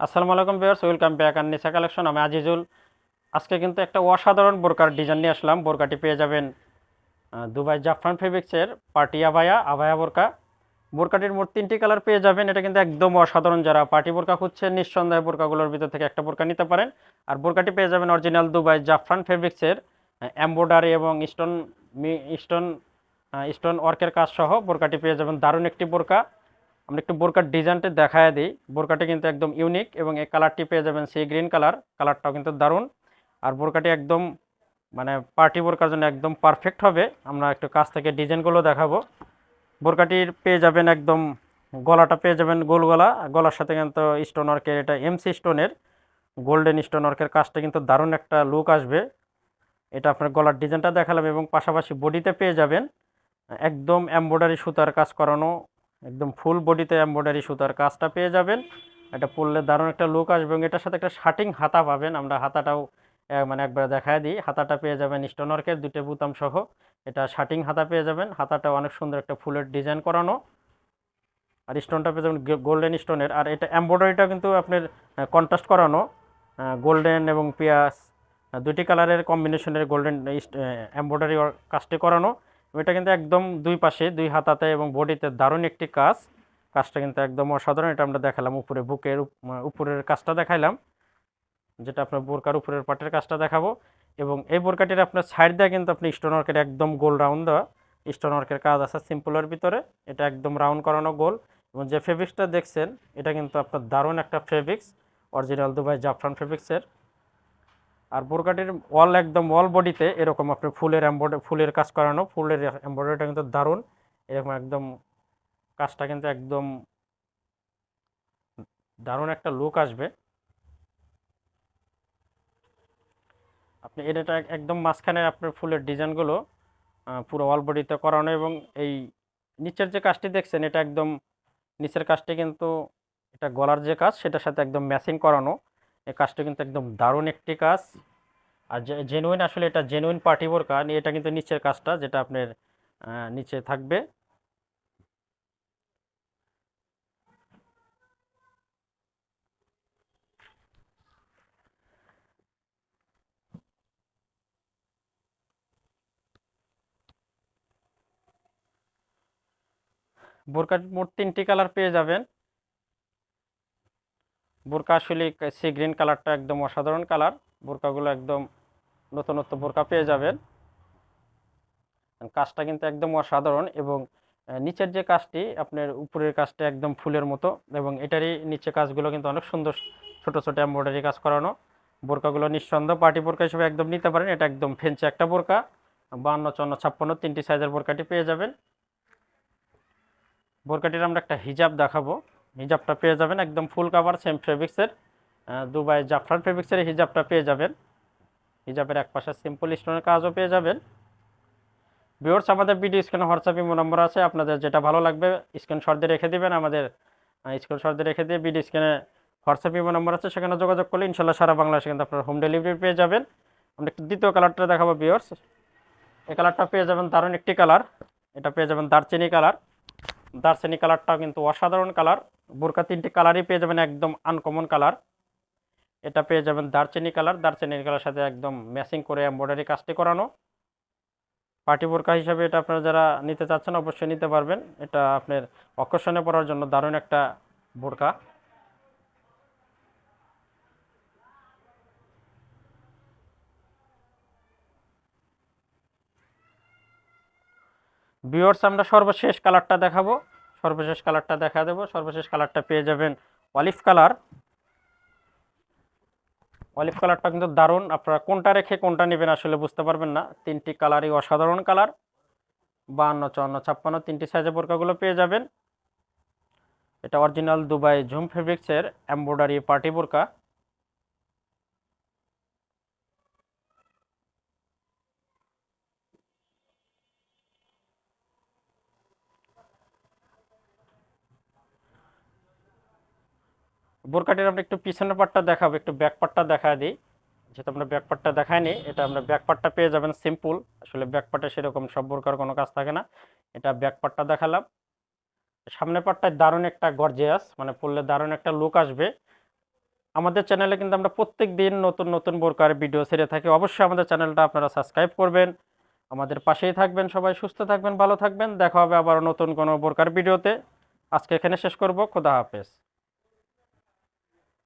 আসসালামু আলাইকুম viewers, welcome back আননিসা collection. আমি আজিজুল। আজকে কিন্তু একটা অসাধারণ বোরকার ডিজাইন নিয়ে আসলাম। বোরকাটি পেয়ে যাবেন দুবাই জাফরান ফেব্রিক্সের পার্টি আবায়া আবায়া বোরকা। বোরকাটির মোট 3টি কালার পেয়ে যাবেন। এটা কিন্তু একদম অসাধারণ। যারা পার্টি বোরকা খুঁজছেন নিঃসন্দেহে বোরকাগুলোর ভিতর থেকে একটা বোরকা নিতে পারেন। আর বোরকাটি পেয়ে যাবেন অরিজিনাল দুবাই জাফরান ফেব্রিক্সের এমব্রয়ডারি এবং স্টোন স্টোন ওয়ার্কের কাজ সহ বোরকাটি পেয়ে যাবেন। দারুণ একটি বোরকা। আমরা একটু বোরকার ডিজাইনটা দেখায় দিই। বোরকাটি কিন্তু একদম ইউনিক এবং এই কালারটি পেয়ে যাবেন সি গ্রিন কালার। কালারটাও কিন্তু দারুণ। আর বোরকাটি একদম মানে পার্টি বোরকার জন্য একদম পারফেক্ট হবে। আমরা একটু কাছ থেকে ডিজাইনগুলো দেখাবো। বোরকাটির পেয়ে যাবেন একদম গলাটা পেয়ে যাবেন গোল গলা। গলার সাথে কিন্তু স্টোন ওয়ার্কের, এটা এমসি স্টোনের গোল্ডেন স্টোন ওয়ার্কের কাজটা কিন্তু দারুণ একটা লুক আসবে। এটা আপনার গলার ডিজাইনটা দেখালাম এবং পাশাপাশি বডিতে পেয়ে যাবেন একদম এমব্রয়ডারি সুতার কাজ করানো। একদম ফুল বডিতে এমব্রয়ডারি সুতার কাজটা পেয়ে যাবেন। এটা পরলে দারুণ একটা লুক আসবে এবং এটার সাথে একটা শার্টিং হাতা পাবেন। আমরা হাতাটাও মানে একবার দেখায় দিই। হাতাটা পেয়ে যাবেন স্টোন ওয়ার্কের 2টে বোতাম সহ। এটা শার্টিং হাতা পেয়ে যাবেন। হাতাটা অনেক সুন্দর একটা ফুলের ডিজাইন করানো। আর স্টোনটা পেয়ে যাবেন গোল্ডেন স্টোনের। আর এটা এমব্রয়ডারিটা কিন্তু আপনার কন্ট্রাস্ট করানো গোল্ডেন এবং পিয়াস 2টি কালারের কম্বিনেশনের গোল্ডেন এমব্রয়ডারি কাজটি করানো। এটা কিন্তু একদম দুই পাশে দুই হাতাতে এবং বডিতে দারুণ একটি কাজ। কাজটা কিন্তু একদম অসাধারণ। এটা আমরা দেখালাম উপরে বুকের উপরের কাজটা দেখাইলাম, যেটা আপনার বোরকার উপরের পাটের কাজটা দেখাবো। এবং এই বোরকাটির আপনার সাইড দিয়ে কিন্তু আপনি স্টোন ওয়ার্কের একদম গোল রাউন্ড দেওয়া স্টোন ওয়ার্কের কাজ আছে সিম্পলের ভিতরে। এটা একদম রাউন্ড করানো গোল। এবং যে ফেব্রিক্সটা দেখছেন এটা কিন্তু আপনার দারুণ একটা ফেব্রিক্স, অরিজিনাল দুবাই জাফরান ফেব্রিক্সের। আর বোরকাটির একদম ওয়াল বডিতে এরকম আপনার ফুলের কাজ করানো। ফুলের এমব্রয়ডারিটা কিন্তু দারুণ। এরকম একদম কাজটা কিন্তু একদম দারুণ একটা লুক আসবে। আপনি এটা একদম মাঝখানে আপনার ফুলের ডিজাইনগুলো পুরো ওয়াল বডিতে করানো। এবং এই নিচের যে কাজটি দেখছেন এটা একদম নিচের কাজটি কিন্তু এটা গলার যে কাজ সেটার সাথে একদম ম্যাচিং করানো। এই কাজটা কিন্তু একদম দারুণ একটি কাজ। আর জেনুইন, আসলে এটা জেনুইন পার্টি বোরকা। এটা কিন্তু নিচের কাজটা যেটা আপনার নিচে থাকবে। বোরকার মোট 3টি কালার পেয়ে যাবেন। বোরকা আসলে সি গ্রিন কালারটা একদম অসাধারণ কালার। বোরকাগুলো একদম নতুনত্ব বোরকা পেয়ে যাবেন। কাজটা কিন্তু একদম অসাধারণ। এবং নিচের যে কাজটি আপনার উপরের কাজটা একদম ফুলের মতো। এবং এটারই নিচে কাজগুলো কিন্তু অনেক সুন্দর, ছোট ছোট এমব্রয়ডারি কাজ করানো। বোরকাগুলো নিঃসন্দেহ পার্টি বোরকা হিসেবে একদম নিতে পারেন। এটা একদম ফেন্সি একটা বোরকা। 52, 54, 56 3টি সাইজের বোরকাটি পেয়ে যাবেন। বোরকাটির আমরা একটা হিজাব দেখাবো। হিজাবটা পেয়ে যাবেন একদম ফুল কাভার সেম ফেব্রিক্সের দুবাই জাফরান ফেব্রিক্সের হিজাবটা পেয়ে যাবেন। হিজাবের এক পাশে সিম্পল স্টোনের কাজও পেয়ে যাবেন। ভিউয়ার্স, আমাদের ভিডিও স্ক্রিনে হোয়াটসঅ্যাপ ইমো নম্বর আছে। আপনাদের যেটা ভালো লাগবে স্ক্রিনশট দিয়ে রেখে দিবেন। আমাদের স্ক্রিনশট দিয়ে রেখে দিয়ে ভিডিও স্ক্রিনে হোয়াটসঅ্যাপ ইমো নম্বর আছে, সেখানে যোগাযোগ করলে ইনশাল্লাহ সারা বাংলাদেশে কিন্তু আপনার হোম ডেলিভারি পেয়ে যাবেন। আমরা একটু দ্বিতীয় কালারটা দেখাবো ভিউয়ার্স। এই কালারটা পেয়ে যাবেন দারুণ একটি কালার। এটা পেয়ে যাবেন দারচিনি কালার। দারচিনি কালারটাও কিন্তু অসাধারণ কালার। বোরকা 3টি কালারই পেয়ে যাবেন একদম আনকমন কালার। এটা পেয়ে যাবেন দারচিনি কালার। দারচিনির কালার সাথে একদম ম্যাচিং করে এমব্রয়ডারি কাজটি করানো। পার্টি বোরকা হিসাবে এটা আপনারা যারা নিতে চাচ্ছেন অবশ্যই নিতে পারবেন। এটা আপনার অকেশনে পরার জন্য দারুণ একটা বোরকা। ভিউয়ার্স, আমরা সর্বশেষ কালারটা দেখাবো। সর্বশেষ কালারটা দেখা দেবো। সর্বশেষ কালারটা পেয়ে যাবেন অলিভ কালার। অলিভ কালারটা কিন্তু দারুণ। আপনারা কোনটা রেখে কোনটা নেবেন আসলে বুঝতে পারবেন না। 3টি কালারই অসাধারণ কালার। 52, 54, 56 3টি সাইজের বোরকাগুলো পেয়ে যাবেন। এটা অরিজিনাল দুবাই ঝুম ফেব্রিক্সের এমব্রয়ডারি পার্টি বোরকা। বোরকাটির আমরা একটু পিছনের পাটটা দেখাবো, একটু ব্যাক পাটটা দেখা দিই। যেহেতু আমরা ব্যাক পাটটা দেখাইনি, এটা আমরা ব্যাক পাটটা পেয়ে যাবেন সিম্পল। আসলে ব্যাক পাটে সেরকম সব বোরকার কোনো কাজ থাকে না। এটা ব্যাক পাটটা দেখালাম। সামনের পাটটায় দারুণ একটা গর্জিয়াস, মানে পরলে দারুণ একটা লুক আসবে। আমাদের চ্যানেলে কিন্তু আমরা প্রত্যেক দিন নতুন নতুন বোরকার ভিডিও ছেড়ে থাকি। অবশ্যই আমাদের চ্যানেলটা আপনারা সাবস্ক্রাইব করবেন, আমাদের পাশেই থাকবেন। সবাই সুস্থ থাকবেন, ভালো থাকবেন। দেখা হবে আবার নতুন কোনো বোরকার ভিডিওতে। আজকে এখানে শেষ করব। খোদা হাফেজ।